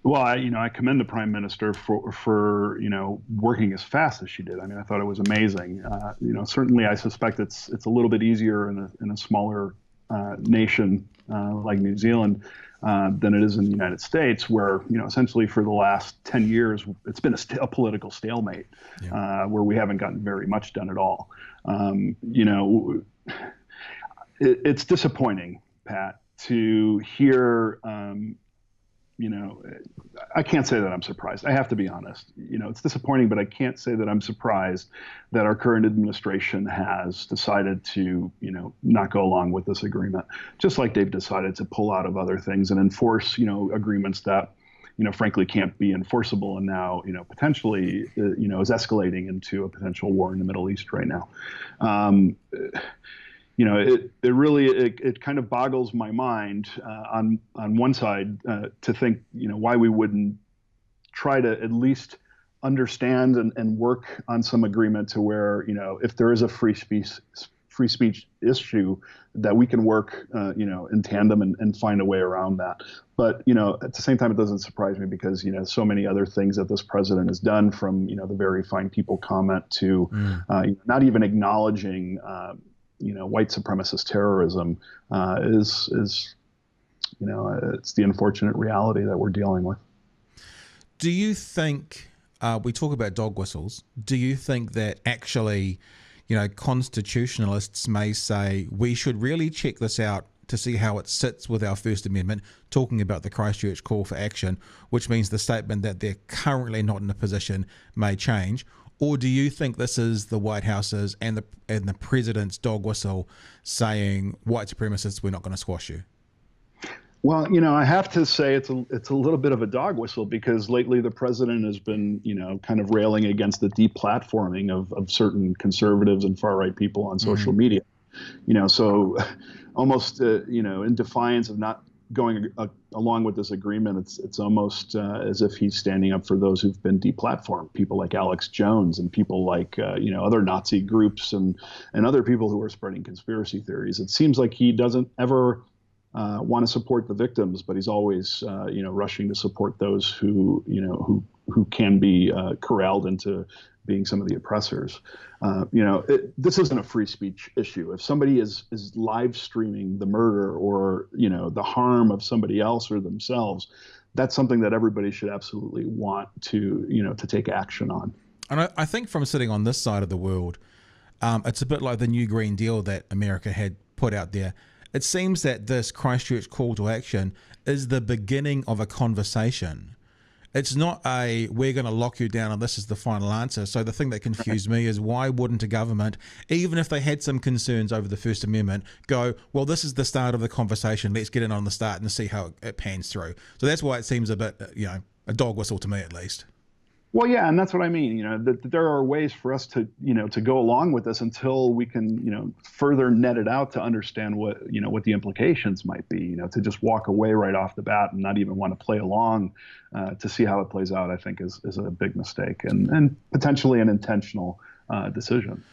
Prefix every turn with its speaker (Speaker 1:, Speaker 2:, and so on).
Speaker 1: Well, I commend the prime minister for working as fast as she did. I mean, I thought it was amazing. Certainly, I suspect it's a little bit easier in a smaller nation like New Zealand than it is in the United States, where essentially for the last 10 years it's been a political stalemate, where we haven't gotten very much done at all. It's disappointing, Pat, to hear. I can't say that I'm surprised. I have to be honest. It's disappointing, but I can't say that I'm surprised that our current administration has decided to, not go along with this agreement, just like they've decided to pull out of other things and enforce, agreements that, frankly can't be enforceable. And now, potentially, is escalating into a potential war in the Middle East right now. It really kind of boggles my mind on one side to think, why we wouldn't try to at least understand and work on some agreement to where, if there is a free speech issue, that we can work, in tandem and find a way around that. But, at the same time, it doesn't surprise me because, so many other things that this president has done, from, the very fine people comment to not even acknowledging white supremacist terrorism is it's the unfortunate reality that we're dealing with.
Speaker 2: Do you think, we talk about dog whistles, do you think that actually, constitutionalists may say we should really check this out to see how it sits with our First Amendment, talking about the Christchurch Call for Action, which means the statement that they're currently not in a position may change? Or do you think this is the White House's and the president's dog whistle saying, white supremacists, we're not going to squash you?
Speaker 1: Well, I have to say it's a little bit of a dog whistle, because lately the president has been, kind of railing against the deplatforming of certain conservatives and far right people on social media. So almost, in defiance of not going along with this agreement, it's almost as if he's standing up for those who've been deplatformed, people like Alex Jones and people like other Nazi groups and other people who are spreading conspiracy theories. It seems like he doesn't ever want to support the victims, but he's always rushing to support those who can be corralled into being some of the oppressors. This isn't a free speech issue. If somebody is live streaming the murder or, the harm of somebody else or themselves, that's something that everybody should absolutely want to take action on.
Speaker 2: And I think from sitting on this side of the world, it's a bit like the new Green Deal that America had put out there. It seems that this Christchurch call to action is the beginning of a conversation. It's not we're going to lock you down and this is the final answer. So the thing that confused me is, why wouldn't a government, even if they had some concerns over the First Amendment, go, well, this is the start of the conversation. Let's get in on the start and see how it pans through. So that's why it seems a bit, a dog whistle to me at least.
Speaker 1: Well, yeah, and that's what I mean. That there are ways for us to, to go along with this until we can, further net it out to understand what the implications might be. To just walk away right off the bat and not even want to play along to see how it plays out, I think is a big mistake and potentially an intentional decision.